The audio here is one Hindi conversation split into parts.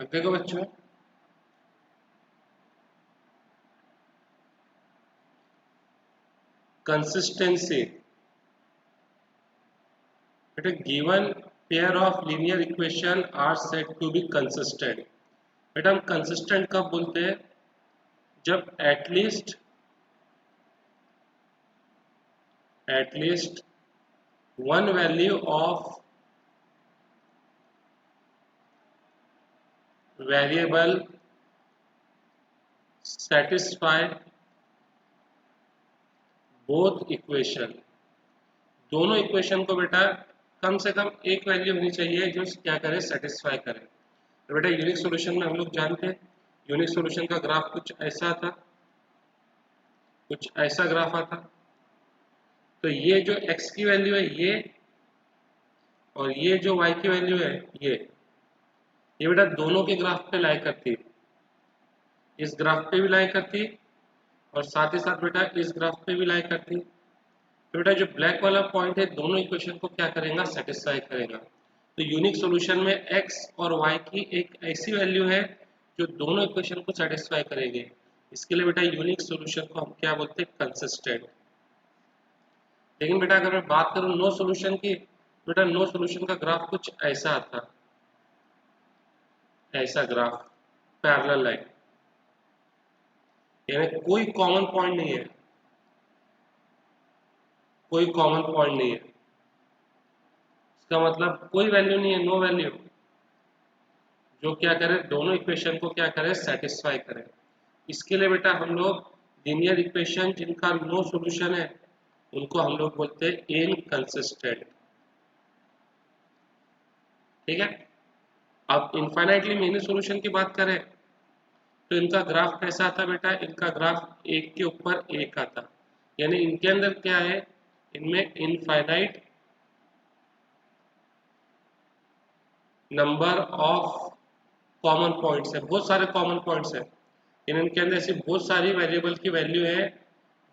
अब देखो बच्चों, कंसिस्टेंसी, बेटा given pair of linear equation are said to be consistent. बेटा हम कंसिस्टेंट कब बोलते हैं? जब at least one value of variable satisfy both equation. दोनों इक्वेशन को बेटा कम से कम एक वैल्यू होनी चाहिए जो क्या करे, सेटिस्फाई करे। तो बेटा यूनिक सॉल्यूशन में हम लोग जानते हैं, यूनिक सॉल्यूशन का ग्राफ कुछ ऐसा था, कुछ ऐसा ग्राफ आता। तो ये जो x की वैल्यू है ये, और ये जो y की वैल्यू है ये बेटा दोनों के ग्राफ पे लाई करती, इस ग्राफ पे भी लाई करती और साथ ही साथ बेटा इस ग्राफ पे भी लाई करती। तो बेटा जो ब्लैक वाला पॉइंट है दोनों इक्वेशन को क्या करेगा, सेटिस्फाई करेगा। तो यूनिक सॉल्यूशन में x और y की एक ऐसी वैल्यू है जो दोनों इक्वेशन को सेटिस्फाई करेगी। इसके लिए बेटा यूनिक सॉल्यूशन को हम क्या बोलते हैं, कंसिस्टेंट। लेकिन बेटा अगर मैं बात करूं नो सॉल्यूशन की, बेटा नो सॉल्यूशन का ग्राफ कुछ ऐसा आता, ऐसा ग्राफ, पैरेलल लाइन, यानी कोई कॉमन पॉइंट नहीं है, कोई कॉमन पॉइंट नहीं है। इसका मतलब कोई वैल्यू नहीं है, नो वैल्यू, जो क्या करे, दोनों इक्वेशन को क्या करे, सेटिस्फाई करे। इसके लिए बेटा हम लोग लीनियर इक्वेशन जिनका नो सॉल्यूशन है उनको हम लोग बोलते हैं इनकंसिस्टेंट। ठीक है। अब इनफाइनाइटली मेनी सॉल्यूशन की बात करें तो इनका ग्राफ कैसा आता बेटा, इनका ग्राफ एक के ऊपर एक आता, यानी इनके अंदर क्या है, इनमें infinite number of common points है, बहुत सारे कॉमन पॉइंट्स है। इनके अंदर ऐसी बहुत सारी वेरिएबल की वैल्यू है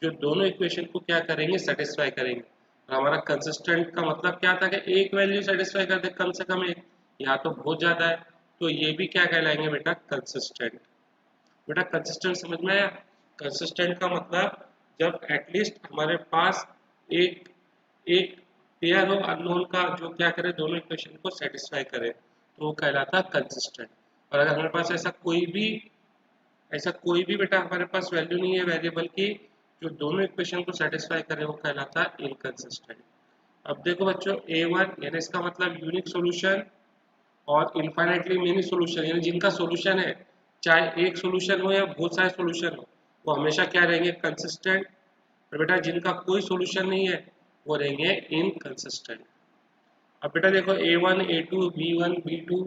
जो दोनों इक्वेशन को क्या करेंगे, सेटिस्फाई करेंगे। और हमारा कंसिस्टेंट का मतलब क्या था कि एक वैल्यू सेटिस्फाई कर दे, कम से कम एक, यहाँ तो बहुत ज्यादा है, तो ये भी क्या कहलाएंगे बेटा, कंसिस्टेंट। बेटा कंसिस्टेंट समझ में आया? कंसिस्टेंट का मतलब जब एटलीस्ट हमारे पास एक एक पेयर हो अननोन का जो क्या करे, दोनों इक्वेशन को सेटिस्फाई करे, तो वो कहलाता कंसिस्टेंट। और अगर हमारे पास ऐसा कोई भी बेटा हमारे पास वैल्यू नहीं है वेरिएबल की जो दोनों इक्वेशन को सेटिस्फाई करे, वो कहलाता है इनकंसिस्टेंट। अब देखो बच्चों, A1 यानी इसका मतलब यूनिक सॉल्यूशन और इनफाइनाइटली मेनी सॉल्यूशन, यानी जिनका सॉल्यूशन है, चाहे एक सॉल्यूशन हो या बहुत सारे सॉल्यूशन हो, वो हमेशा क्या रहेंगे, कंसिस्टेंट। और बेटा जिनका कोई सॉल्यूशन नहीं है वो रहेंगे इनकंसिस्टेंट। अब बेटा देखो A1 A2 B1 B2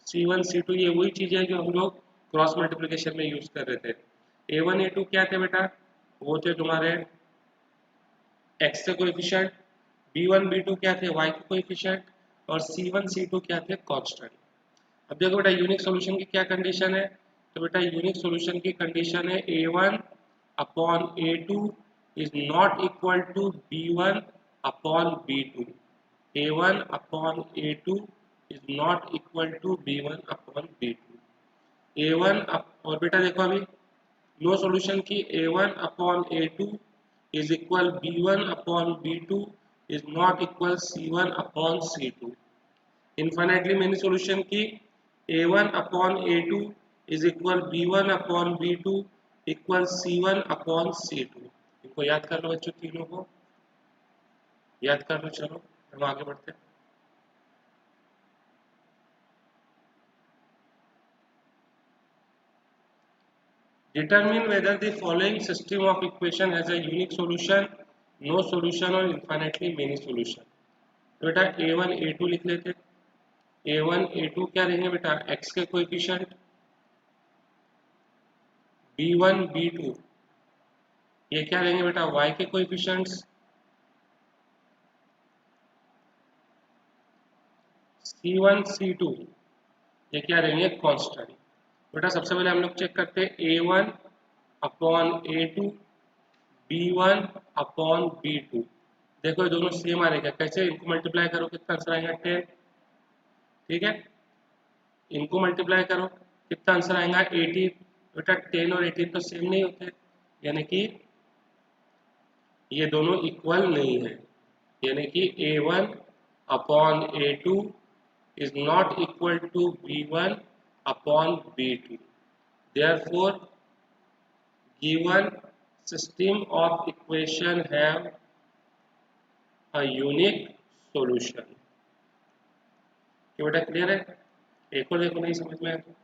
C1 C2 ये वही चीजें हैं जो हम लोग क्रॉस मल्टीप्लिकेशन में यूज कर रहे थे। A1 A2 क्या थे बेटा, वो थे तुम्हारे x के कोएफिशिएंट, B1 B2 क्या थे, y के कोएफिशिएंट, और C1 C2 क्या थे, कांस्टेंट। अब देखो बेटा यूनिक सॉल्यूशन की क्या कंडीशन है, तो बेटा यूनिक सॉल्यूशन की कंडीशन है A1 upon A2 is not equal to B1 upon B2। A1 upon A2 is not equal to B1 upon B2। A1 और बेटा देखो अभी नो सॉल्यूशन की A1 upon A2 is equal B1 upon B2 is not equal C1 upon C2। Infinitely many solution की A1 upon A2 is equal B1 upon B2 equal C1 upon C2। इनको याद कर लो बच्चों, तीनों को याद कर लो। चलो हम आगे बढ़ते हैं। Determine whether the following system of equation has a unique solution, no solution और infinitely many solution। तो बेटा A1 A2 लिख लेते। A1 A2 क्या रहेंगे बेटा, x के कोएफिशिएंट, B1 B2 ये क्या रहेंगे बेटा, y के कोएफिशिएंट्स, C1 C2 ये क्या रहेंगे, कांस्टेंट। बेटा सबसे पहले हम लोग चेक करते हैं A1 upon A2 B1 upon B2। देखो ये दोनों सेम आ रहेगा, कैसे, इनको मल्टीप्लाई करो, कितना आंसर आएगा, 10। ठीक है, इनको मल्टीप्लाई करो कितना आंसर आएगा 18। बेटा 10 और 18 तो सेम नहीं होते, यानी कि ये दोनों इक्वल नहीं है, यानी कि A1 upon A2 is not equal to B1 upon B2. Therefore, given system of equation have a unique solution. क्या बेटा क्लियर है? एक और देखो नहीं समझ में आया तो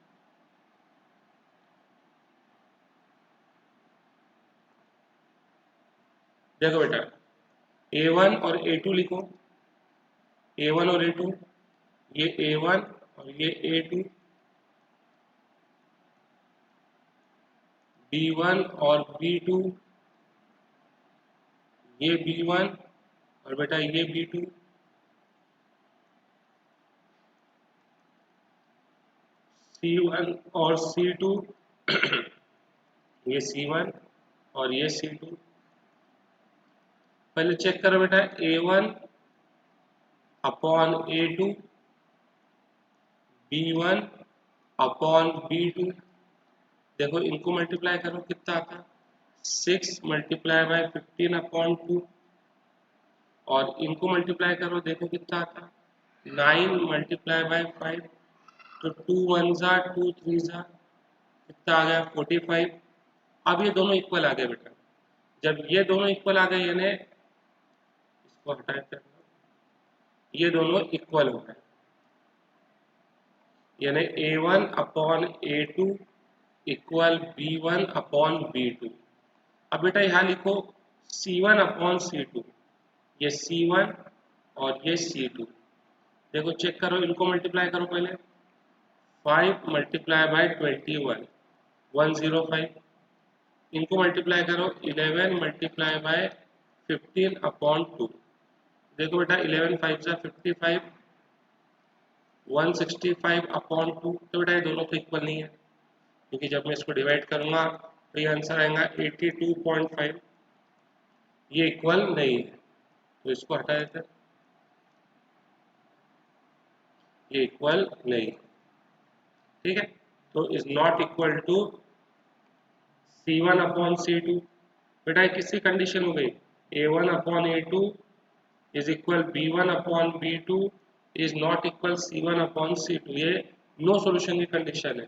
देखो बेटा A1 और A2 लिखो, A1 और A2, ये A1 और ये A2, B1 और B2, ये B1 और बेटा ये B2, C1 और C2, ये C1 और ये C2। पहले चेक करो बेटा A1 upon A2, B1 upon B2, देखो इनको मल्टीप्लाई करो कितना आता है 6 मल्टीप्लाई बाय 15 अपॉन 2, और इनको मल्टीप्लाई करो देखो कितना आता है 9 मल्टीप्लाई बाय 5, तो 2 1 जा 2 3 जा कितना आ गया 45। अब ये दोनों इक्वल आ गए बेटा, जब ये दोनों इक्वल आ गए यानी इसको हटा देते हैं, ये दोनों इक्वल हो गए, यानी A1 upon A2 equal B1 upon B2। अब बेटा यहाँ लिखो C1 अपॉन C2, ये C1 और ये C2, देखो चेक करो इनको मल्टीप्लाई करो पहले 5 मल्टीप्लाई बाय 21 105, इनको मल्टीप्लाई करो 11 मल्टीप्लाई बाय 15 अपॉन 2, देखो बेटा 11 5 जा 55 165 अपॉन 2, तो बेटा ये दोनों तो इक्वल नहीं है, क्योंकि जब मैं इसको डिवाइड करूंगा तो ये आंसर आएगा 82.5, ये इक्वल नहीं है तो इसको हटा देते हैं, ये इक्वल नहीं है, ठीक है। तो is not equal to C1 upon C2, बेटा किसकी कंडीशन हो गई A1 upon A2 is equal B1 upon B2 is not equal C1 upon C2, ये नो सॉल्यूशन की कंडीशन है।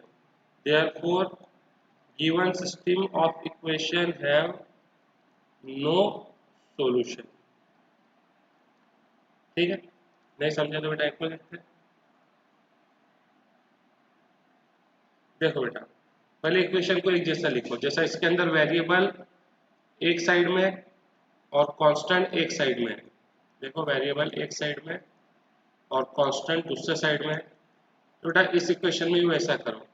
Therefore given system of equation have no solution, ठीक है। नहीं समझे तो बेटा एक को देखते हैं। देखो बेटा पहले इक्वेशन को एक जैसा लिखो, जैसा इसके अंदर वेरिएबल एक साइड में और कांस्टेंट एक साइड में है, देखो वेरिएबल एक साइड में और कांस्टेंट दूसरे साइड में है, तो बेटा इस इक्वेशन में भी वैसा करो,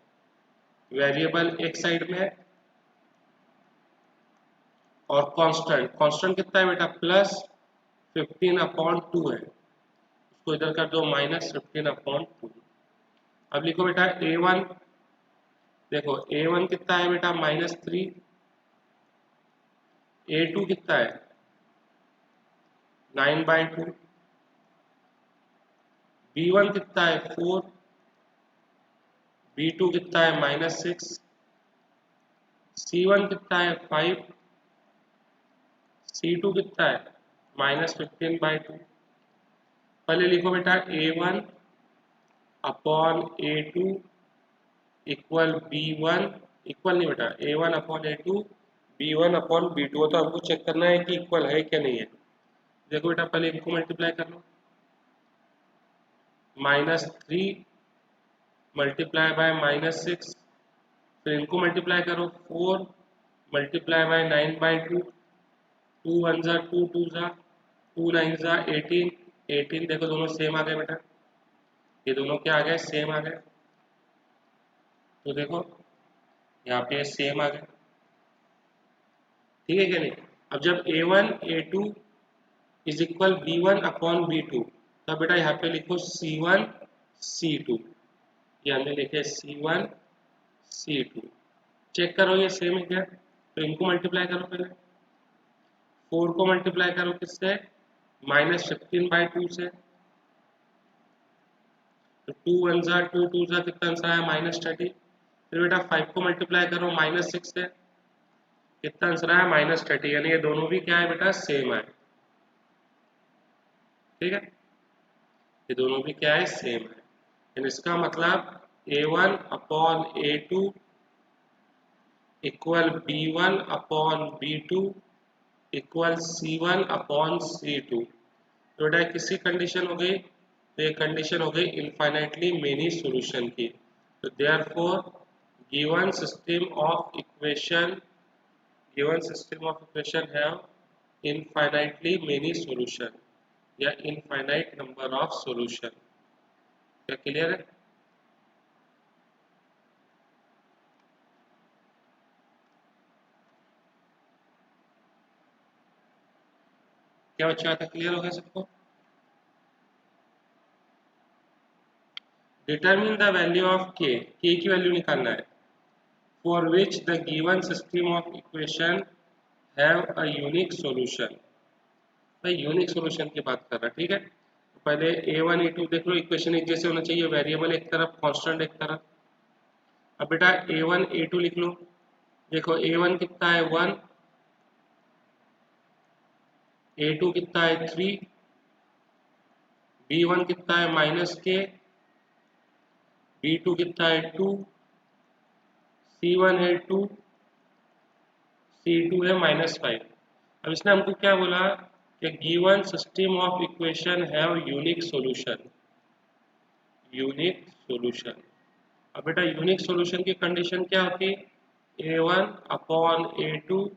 वेरिएबल एक साइड में और कांस्टेंट, कांस्टेंट कितना है बेटा प्लस 15 अपॉन 2 है, इसको इधर कर दो माइनस 15 अपॉन 2। अब लिखो बेटा A1, देखो A1 कितना है बेटा -3, A2 कितना है 9/2, B1 कितना है 4, B2 कितना है -6, C1 कितना है 5, C2 कितना है -15/2। पहले लिखो बेटा A1 upon A2 equal B1, equal नहीं बेटा A1 upon A2 B1 upon B2, तो हमको चेक करना है कि इक्वल है क्या नहीं है। देखो बेटा पहले इनको मल्टीप्लाई कर लो, -3 मल्टीप्लाई बाय -6, फिर इनको मल्टीप्लाई करो 4 मल्टीप्लाई बाय 9/2, 2 1 जा 2 2 जा 2 9 जा 18, 18 देखो दोनों सेम आ गए बेटा, ये दोनों क्या आ गए सेम आ गए, तो देखो यहाँ पे सेम आ गए, ठीक है क्या नहीं। अब जब A1 A2 is equal B1 upon B2, तब बेटा यहाँ पे लिखो C1 C2, ये हमने लिखे C1 C2, चेक करो ये सेम है क्या, तो इनको मल्टीप्लाई करो पहले, 4 को मल्टीप्लाई करो किससे -15/2 से, तो 2 1 जा 2 2 जा कितना आंसर आया -30, फिर बेटा 5 को मल्टीप्लाई करो -6 से, कितना आंसर आया -30, यानी ये दोनों भी क्या है बेटा सेम है। ठीक है, ये दोनों भी क्या है सेम है, यानी इसका मतलब A1 upon A2 equal B1 upon B2 equal C1 upon C2। तो बेटा किसी कंडीशन हो गई, तो ये कंडीशन हो गई इनफाइनाइटली मेनी सॉल्यूशन की। तो therefore given system of equation have infinitely many solution या इनफाइनाइट नंबर ऑफ सॉल्यूशन। क्या क्लियर है? क्या बच्चा था, क्लियर हो गया सबको? डिटरमिन द वैल्यू ऑफ के की वैल्यू निकालना है, for which the given system of equation have a unique solution. भाई यूनिक सॉल्यूशन की बात कर रहा है, ठीक है। तो पहले A1 A2 देख लो, इक्वेशन एक जैसे होना चाहिए, वेरिएबल एक तरफ कांस्टेंट एक तरफ। अब बेटा A1 A2 लिख लो, देखो A1 कितना है 1, A2 कितना है 3, B1 कितना है -k, B2 कितना है 2, C1 है 2, C2 है -5। अब इसने हमको क्या बोला कि given system of equation have unique solution, unique solution. अब बेटा यूनिक सॉल्यूशन की कंडीशन क्या होती है, A1 upon A2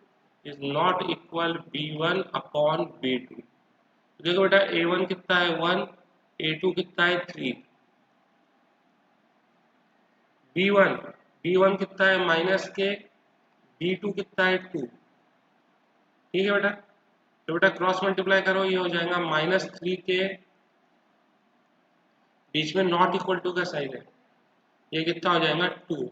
is not equal B1 upon B2। देखो बेटा A1 कितना है 1, A2 कितना है 3, B1 B1 कितना है -k, B2 कितना है 2। ठीक है बेटा, तो बेटा क्रॉस मल्टीप्लाई करो, ये हो जाएगा -3 के, बीच में नॉट इक्वल टू का साइन है, ये कितना हो जाएगा 2।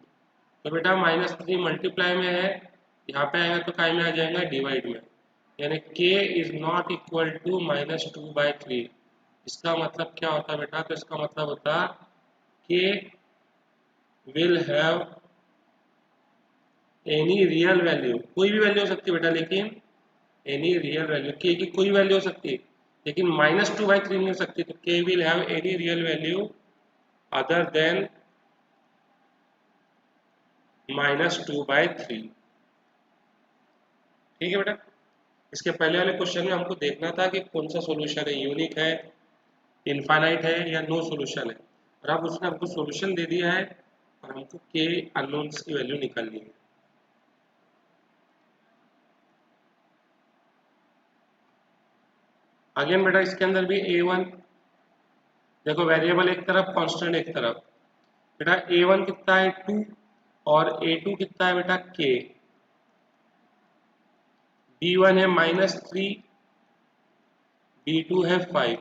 तो बेटा -3 मल्टीप्लाई में है, यहाँ पे आएगा तो काय में आ जाएगा डिवाइड में, यानी k is not equal to -2/3। इसका मतलब क्या होता है बेटा, तो इसका मतलब होता k will have any real value, कोई भी वैल्यू हो सकती है बेटा, लेकिन एनी रियल वैल्यू k की कोई वैल्यू हो सकती है, लेकिन -2/3 नहीं हो सकती। तो k will have any real value other than -2/3। ठीक है बेटा, इसके पहले वाले क्वेश्चन में हमको देखना था कि कौन सा सॉल्यूशन है, यूनिक है, इनफाइनाइट है या नो सॉल्यूशन है। और अब उसने हमको सॉल्यूशन दे दिया है और हमको के अननोन्स की वैल्यू निकालनी है। अगेन बेटा इसके अंदर भी A1, देखो वेरिएबल एक तरफ कांस्टेंट एक तरफ, बेटा A1 कितना है 2 और A2 कितना है बेटा k, B1 है -3, B2 है 5,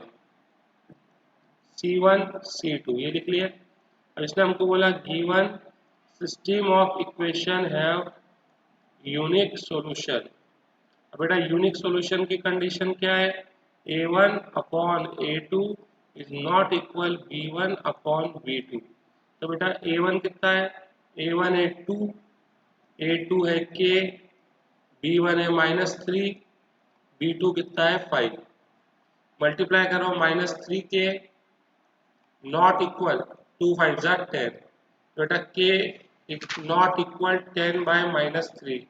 C1 C2 ये लिख लिया। अब इसने हमको बोला given system of equation have unique solution. अब बेटा यूनिक सॉल्यूशन की कंडीशन क्या है, A1 upon A2 is not equal B1 upon B2। तो बेटा A1 कितना है, A1 है 2, A2 है k, B1 है -3, B2 कितना है 5। मल्टीप्लाई करो -3 के, नॉट इक्वल 2 5 जा 10, तो बेटा k नॉट इक्वल 10/-3,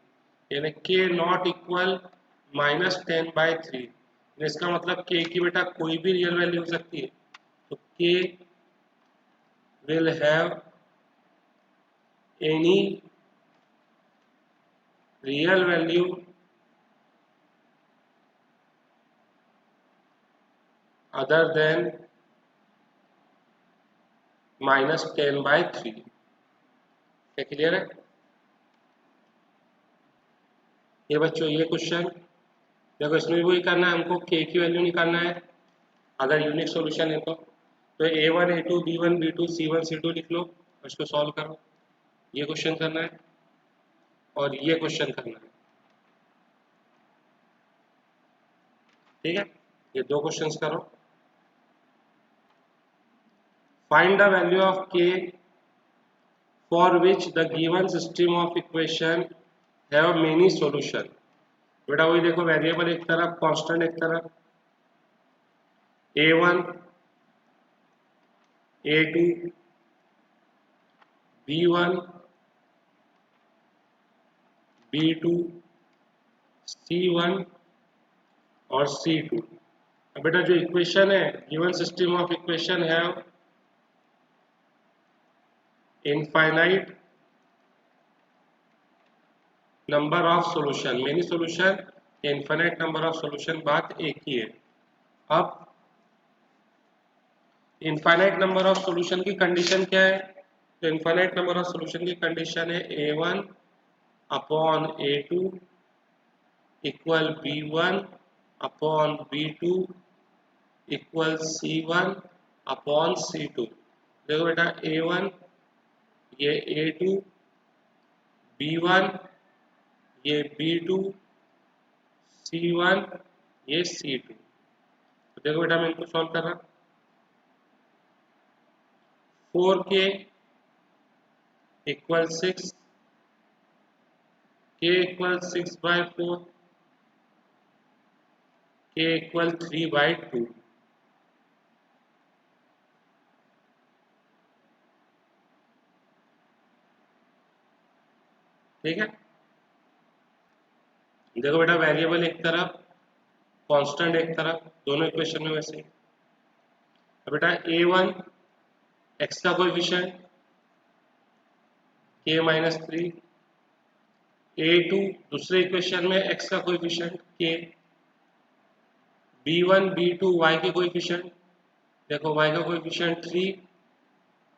यानी k नॉट इक्वल -10/3। इसका मतलब k की बेटा कोई भी रियल वैल्यू हो सकती है, तो k will have any real value other than -10/3। क्या क्लियर है? ये बच्चों ये क्वेश्चन देखो, इसमें भी वही करना है हमको, k की वैल्यू निकालना है अगर यूनिक सॉल्यूशन है तो A1 A2 B1 B2 C1 C2 लिख लो, उसको सॉल्व करो। ये क्वेश्चन करना है और ये क्वेश्चन करना है। ठीक है, ये दो क्वेश्चंस करो। Find the value of k for which the given system of equation have many solution। बेटा वही देखो, वेरिएबल एक तरफ, कांस्टेंट एक तरफ, a1 a2 b1 b2 c1 और c2। अब बेटा जो इक्वेशन है, गिवन सिस्टम ऑफ इक्वेशन है infinite number of solution, many solution, infinite number of solution, बात एक ही है। अब इनफाइनाइट नंबर ऑफ सॉल्यूशन की कंडीशन क्या है? तो इनफाइनाइट नंबर ऑफ सॉल्यूशन की कंडीशन है a1 upon a2 equal b1 upon b2 equal c1 upon c2। देखो बेटा, a1 ये a2, b1 ये b2, c1 ये c2। तो देखो बेटा, मैं इनको सॉल्व कर रहा हूँ। 4k equal 6, k equal 6/4, k equal 3/2। ठीक है, देखो बेटा, वेरिएबल एक तरफ, कांस्टेंट एक तरफ, दोनों इक्वेशन में वैसे। अब बेटा a1 x का कोएफिशिएंट k-3, a2 दूसरे इक्वेशन में x का coefficient k, b1 b2 y के कोएफिशिएंट, देखो y का कोएफिशिएंट 3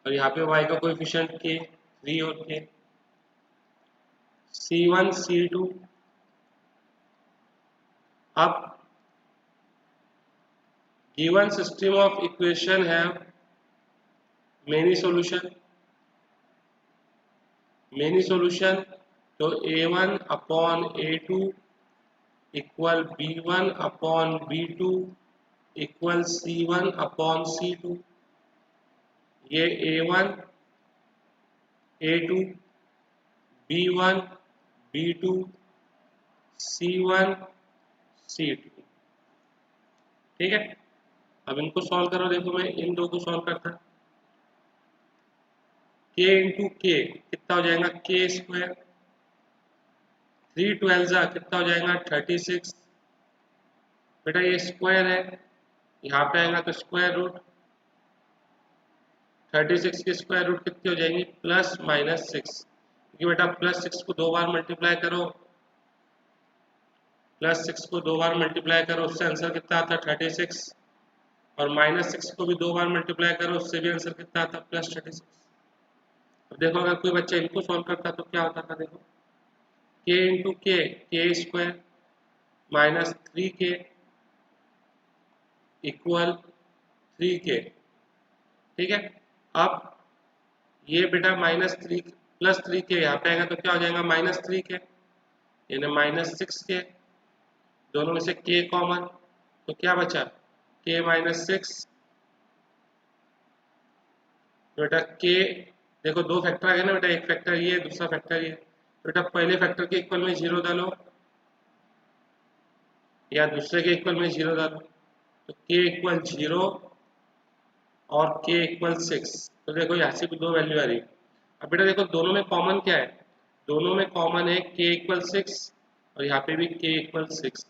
और यहाँ पे y का कोएफिशिएंट k, 3 और k, c1 c2। अब given system of equation have many solution, तो a1 upon a2 equal b1 upon b2 equal c1 upon c2। ये a1 a2 b1 b2 c1 c2। ठीक है, अब इनको सॉल्व करो। देखो, मैं इन दो को सॉल्व करता, k इंटू के कितना हो जाएगा, k स्क्वायर, 3 12 कितना हो जाएगा, 36। बेटा ये स्क्वायर है, यहाँ पे आएगा तो स्क्वायर रूट, 36 की स्क्वायर रूट कितनी हो जाएंगी, प्लस माइनस 6। क्योंकि बेटा प्लस 6 को 2 बार मल्टीप्लाई करो, उससे आंसर कितना आता है, 36। और माइनस 6 को भी 2 बार मल्टीप्लाई करो, उससे भी आंसर कितना आता है, प्लस 36। अब देखो, अगर कोई बच्चा इनको सॉल्व करता तो क्या होता था, देखो k इंटू के square minus 3k equal 3k। ठीक है, अब ये बेटा -3 प्लस 3k यहाँ पे आएगा तो क्या हो जाएगा, -3k, यानी -6k, दोनों में से k कॉमन, तो क्या बचा, k-6। बेटा k, देखो दो फैक्टर आ गए ना बेटा, एक फैक्टर ये, दूसरा फैक्टर ये। बेटा पहले फैक्टर के इक्वल में 0 डालो या दूसरे के इक्वल में 0 डालो, तो k इक्वल 0 और k इक्वल 6। तो देखो यहाँ से भी दो वैल्यू आ रही है। अब बेटा देखो, दोनों में कॉमन क्या है, दोनों में कॉमन है k इक्वल 6 और यहाँ पे भी k इक्वल 6।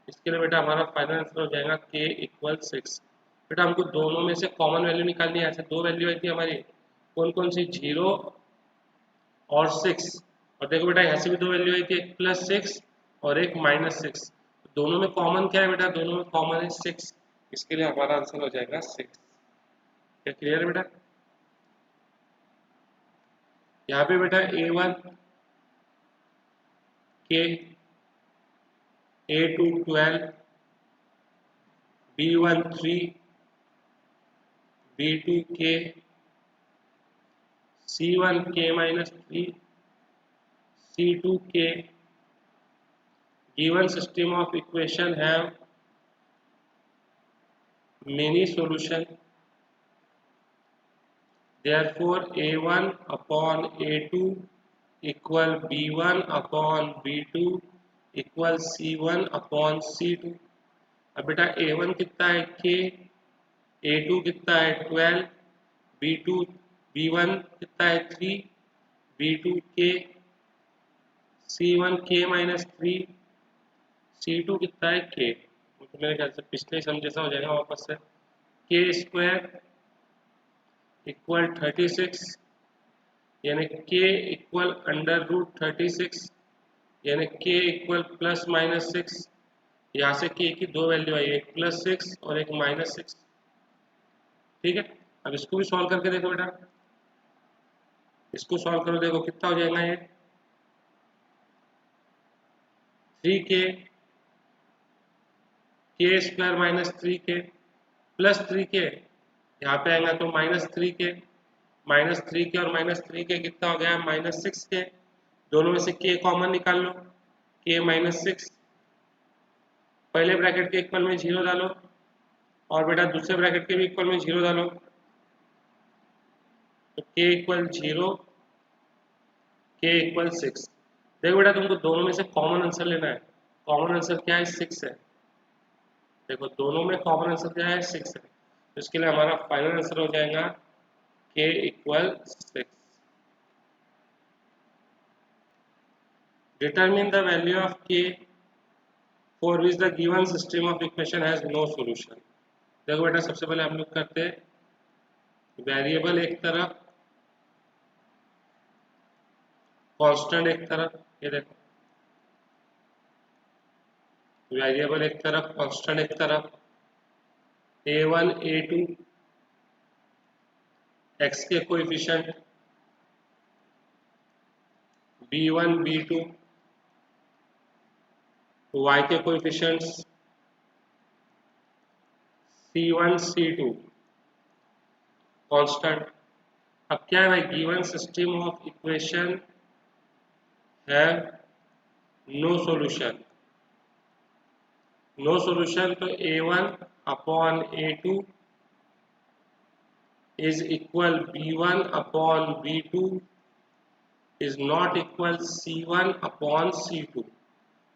इसके लिए बेटा हमारा फाइनल आंसर हो जाएगा k इक्वल 6। बेटा हमको दोनों में से कॉमन वैल्यू निकालनी है। ऐसे दो वैल्यू आई थी हमारी, कौन कौन सी, 0 और 6। और देखो बेटा यहाँ से भी दो वैल्यू आई थी, एक +6 और एक -6। दोनों में कॉमन क्या है बेटा, दोनों में कॉमन है 6। इसके लिए हमारा आंसर हो जाएगा 6। क्या क्लियर है बेटा? यहाँ पे बेटा a1 k, a2 12, b1 3, b2 k, c1 k-3, c2 k। given system of equation have many solution, therefore a1 upon a2 equal b1 upon b2 equal c1 upon c2। अब बेटा a1 कितना है k, a2 कितना है 12, b2 b1 कितना है 3, b2 k, c1 k minus 3, c2 कितना है k। तो मेरे ख्याल से पिछले सम जैसा हो जाएगा वापस से, k स्क्वायर इक्वल 36 यानी k इक्वल अंडर रूट 36 यानी k इक्वल प्लस माइनस 6। यहाँ से k की दो वैल्यू आई, एक प्लस 6 और एक माइनस 6। ठीक है, अब इसको भी सॉल्व करके देखो बेटा, इसको सॉल्व करो, देखो कितना हो जाएगा ये 3k, k square minus 3k plus 3k, यहाँ पे आएगा तो माइनस 3k, माइनस 3k और माइनस 3k कितना हो गया माइनस 6k। दोनों में से k कॉमन निकाल लो, k माइनस 6, पहले ब्रैकेट के इक्वल में 0 डालो और बेटा दूसरे ब्रैकेट के भी इक्वल में 0 डालो, तो k इक्वल 0, k इक्वल 6। देखो बेटा तुमको दोनों में से कॉमन आंसर लेना है, कॉमन आंसर क्या है 6 है। देखो दोनों में कॉमन आंसर क्या है 6 है, तो इसके लिए हमारा फाइनल आंसर हो जाएगा k equal 6। Determine the value of k for which the given system of equation has no solution। देखो बेटा सबसे पहले हम लोग करते हैं वेरिएबल एक तरफ, कांस्टेंट एक तरफ। ये देखो वेरिएबल एक तरफ, कांस्टेंट एक तरफ, a1 a2 x के कोएफिशिएंट, b1 b2 y के कोएफिशिएंट्स, c1 c2 कांस्टेंट। अब क्या है भाई, given system of equation have no solution, no solution तो a1 upon a2 is equal b1 upon b2 is not equal c1 upon c2।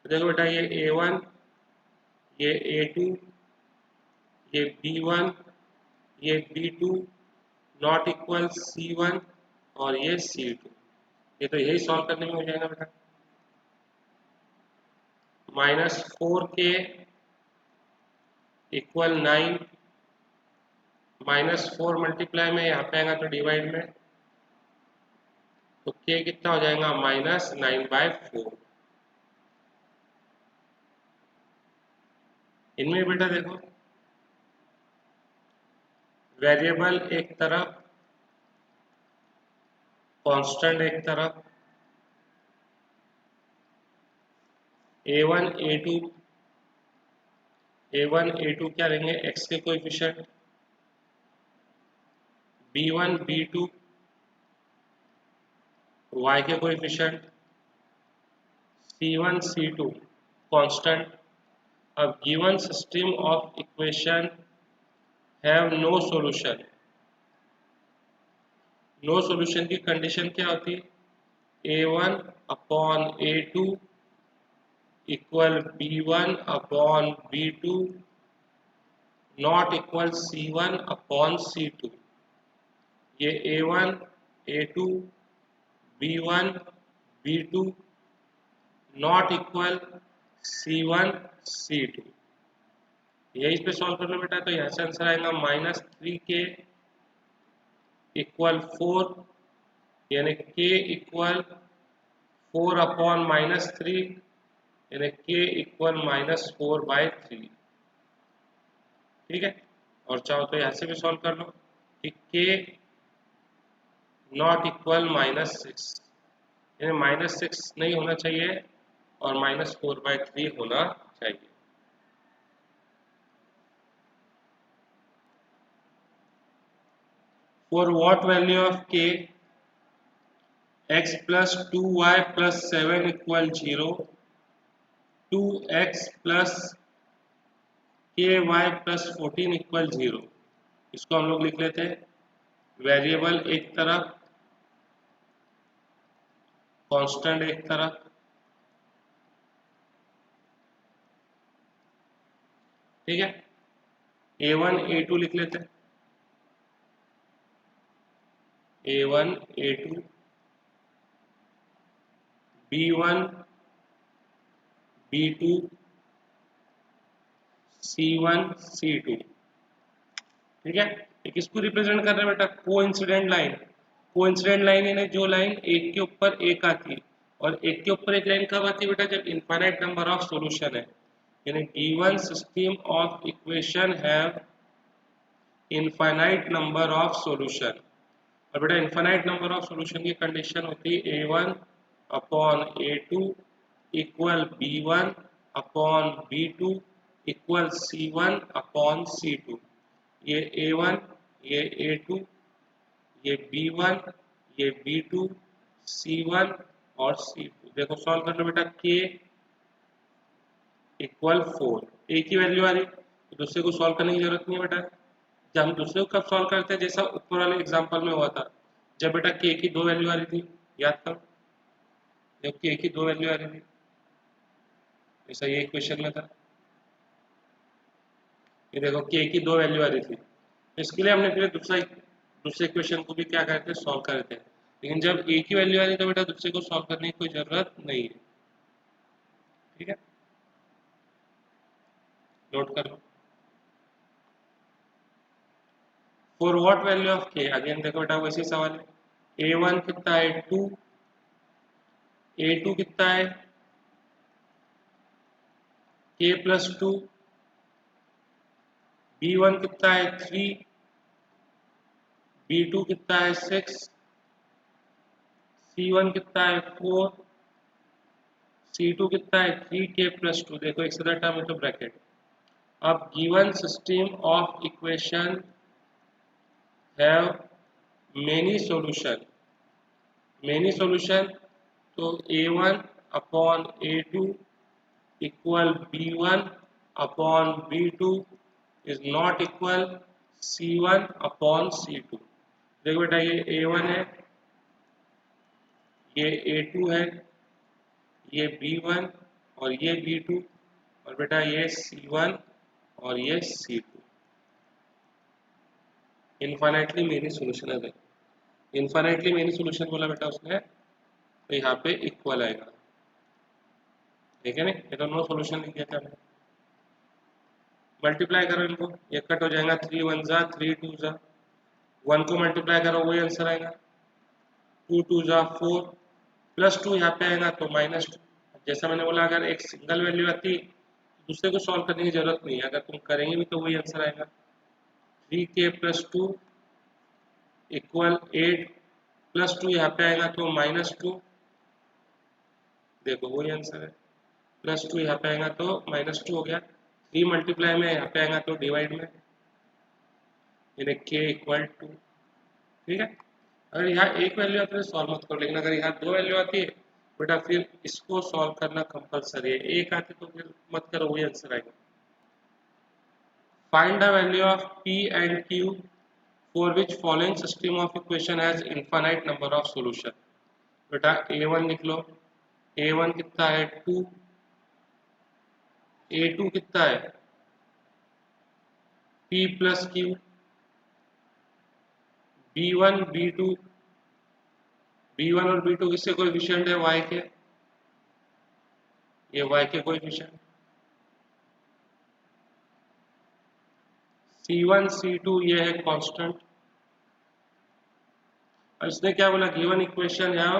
देखो बेटा ये a1, ये a2, ये b1, ये b2 नॉट इक्वल c1 और ये c2। ये तो यही सॉल्व करने में हो जाएगा बेटा। Minus 4k equal 9, minus 4 multiply में यहाँ पे आएगा तो डिवाइड में, तो k कितना हो जाएगा माइनस 9/4। इनमें बेटा देखो वेरिएबल एक तरफ, कांस्टेंट एक तरफ, a1 a2, a1 a2 क्या लेंगे x के कोएफिशिएंट, b1 b2 y के कोएफिशिएंट, c1 c2 कांस्टेंट। अब given system of equation have no solution, no solution की कंडीशन क्या होती है, a1 upon a2 equal b1 upon b2 not equal c1 upon c2। ये a1 a2 b1 b2 not equal c1 c2। यही पे सॉल्व करना बेटा, तो यहाँ से आंसर आएगा माइनस 3k इक्वल 4 यानी k इक्वल 4 अपॉन माइनस 3 यानी k इक्वल माइनस 4/3। ठीक है, और चाहो तो यहाँ से भी सॉल्व कर लो कि k नॉट इक्वल माइनस 6 यानी माइनस 6 नहीं होना चाहिए और माइनस 4/3 होना चाहिए। For what value of k x plus 2y plus 7 equal 0, 2x plus ky plus 14 equal 0। इसको हम लोग लिख लेते हैं वेरिएबल एक तरफ, कांस्टेंट एक तरफ, ठीक है। A1 A2 लिख लेते हैं, A1 A2, B1 B2, C1 C2, ठीक है। ये किसको रिप्रेजेंट कर रहे हैं बेटा? Coincident line. कोइंसिडेंट लाइन यानी जो लाइन एक के ऊपर एक आती है, और एक के ऊपर एक लाइन कब आती है बेटा? जब इनफाइनाइट नंबर ऑफ सॉल्यूशन है, यानी given system of equation have infinite number of solution. और बेटा इनफाइनाइट नंबर ऑफ सॉल्यूशन की कंडीशन होती है A1 upon A2 equal B1 upon B2 equal C1 upon C2। ये A1, ये A2, ये B1, ये B2, C1 और C2। देखो सॉल्व कर लो बेटा, K इक्वल 4, एक ही वैल्यू आ रही, तो दूसरे को सॉल्व करने की जरूरत नहीं है बेटा। जब हम दूसरे को कब सॉल्व करते हैं? जैसा ऊपर वाले एग्जांपल में हुआ था, जब बेटा K की दो वैल्यू आ रही थी, याद करो, जब K की दो वैल्यू आ रही थी, जैसा ये इक्वेशन में था, ये देखो K की दो वैल्यू आ रही थी, इसके लिए हमने फिर दूसरे इक्वेशन को भी क्या करते हैं? सॉल्व करते हैं। लेकिन जब एक ही वैल्यू आ रही है तो बेटा दूसरे को सॉल्व करने की कोई जरूरत नहीं है, ठीक है, नोट कर लो। For what value of K, again देखो बेटा वैसे सवाल है, A1 कितना है? 2, A2 कितना है? K प्लस 2, B1 कितना है? 3, B2 कितना है? 6, C1 कितना है? 4, C2 कितना है? 3K plus 2। देखो एक सीधा टर्म है तो ब्रैकेट। अब given system of equation have many solution, many solution, तो A1 upon A2 equal B1 upon B2 is not equal C1 upon C2। देखो बेटा ये A1 है, ये A2 है, ये B1 और ये B2, और बेटा ये C1 और ये C2। इनफाइनाइटली मेनी सोल्यूशन है। इनफाइनाइटली मेनी सोल्यूशन बोला बेटा उसने, तो यहाँ पे इक्वल आएगा, ठीक है ना? ये तो नो सोल्यूशन लिख दिया था हमने। मल्टीप्लाई करो इनको, ये कट हो जाएगा, 3 1 जा 3 2 जा, 1 को मल्टीप्लाई करो वही आंसर आएगा, 2 2 जा 4, प्लस 2 यहाँ पे आएगा तो माइनस 2। जैसा मैंने बोला, अगर एक सिंगल वैल्यू आती दूसरे को सॉल्व करने की जरूरत नहीं है, अगर तुम करेंगे भी तो वही आंसर आएगा। 3K प्लस 2 इक्वल 8, प्लस 2 यहाँ पे आएगा तो माइनस 2, देखो वही आंसर है। प्लस 2 यहाँ पे आएगा तो माइनस 2 हो गया, 3 मल्टीप्लाई में यहाँ पे आएगा तो डिवाइड में, यानी K इक्वल 2, ठीक है। अगर यहाँ एक वैल्यू आती है तो सॉल्व मत करो, लेकिन अगर यहाँ दो वैल्यू आती है बेटा फिर इसको सॉल्व करना कंपलसरी है, एक आती तो फिर मत करो, वही आंसर आएगा। Find the value of P and Q for which following system of equation has infinite number of solution. बेटा A1 लिख लो, A1 कितना है? 2, A2 कितना है? P plus Q, B1 B2, B1 और B2 किससे कोएफिशिएंट है? Y के, ये Y के कोएफिशिएंट। C1 C2 ये है कांस्टेंट। और इसने क्या बोला? गिवन इक्वेशन है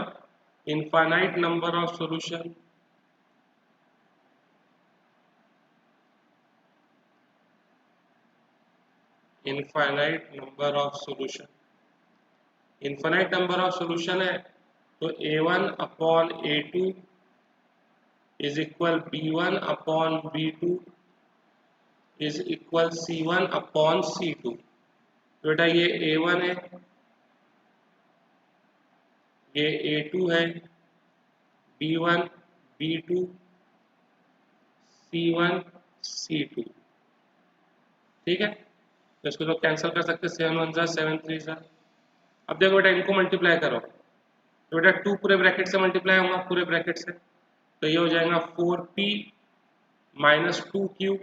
infinite number of solution, infinite number of solution, infinite number of solution है, तो A1 upon A2 is equal B1 upon B2 is equal C1 upon C2। तो बेटा ये A1 है, ये A2 है, B1 B2 C1 C2, ठीक है। तो इसको तो कैंसिल कर सकते हैं, 7 1 जा 7 3 जा, अब देखो बेटा इनको मल्टीप्लाई करो, तो बेटा 2 पूरे ब्रैकेट से मल्टीप्लाई होगा पूरे ब्रैकेट से, तो ये हो जाएगा 4p माइनस 2q,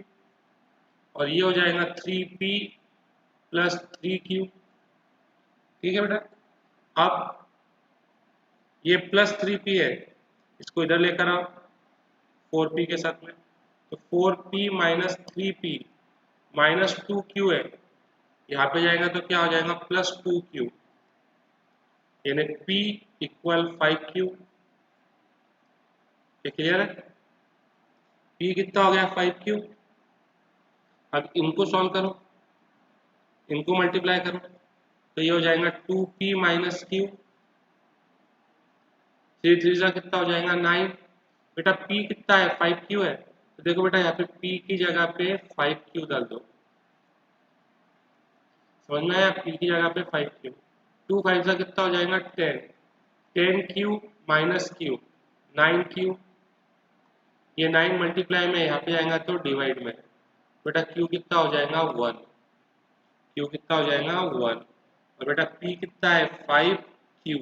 और ये हो जाएगा 3p प्लस 3q। ठीक है बेटा, अब ये प्लस 3p है, इसको इधर लेकर आओ 4p के साथ में, तो 4p minus 3p minus 2q है, यहाँ पे जाएगा तो क्या हो जाएगा प्लस 2q, यानी p इक्वल 5q। ये क्लियर है? p कितना हो गया 5q। अब इनको सॉल्व करो, इनको मल्टीप्लाई करो, तो ये हो जाएगा 2p माइनस q, 3 3 जा कितना हो जाएगा 9। बेटा p कितना है 5q है, तो देखो बेटा यहाँ पे p की जगह पे 5q डाल दो, समझ में आया? p की जगह पे 5q, 2 5 जा कितना हो जाएगा 10, 10q माइनस q 9q, ये 9 मल्टीप्लाई में यहाँ पे आएगा तो डिवाइड में, बेटा q कितना हो जाएगा 1, q कितना हो जाएगा 1, और बेटा p कितना है 5q,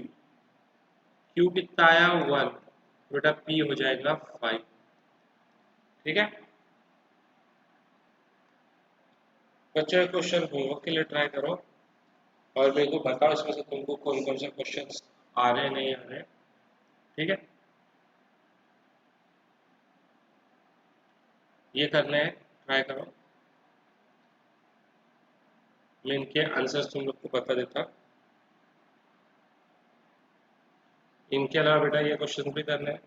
q कितना आया 1, बेटा p हो जाएगा 5। ठीक है बच्चों, क्वेश्चन होमवर्क के लिए ट्राई करो और मेरे को बताओ इसमें से तुमको कौन कौन से क्वेश्चन आ रहे हैं नहीं आ रहे। ठीक है, ये करने हैं, ट्राई करो, मैं इनके आंसर्स तुम लोग को बता देता। इनके अलावा बेटा ये क्वेश्चन भी करने हैं।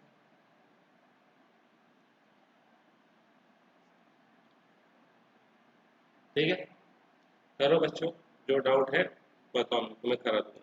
ठीक है, करो बच्चों, जो डाउट है बताओ, मैं करा दूँ।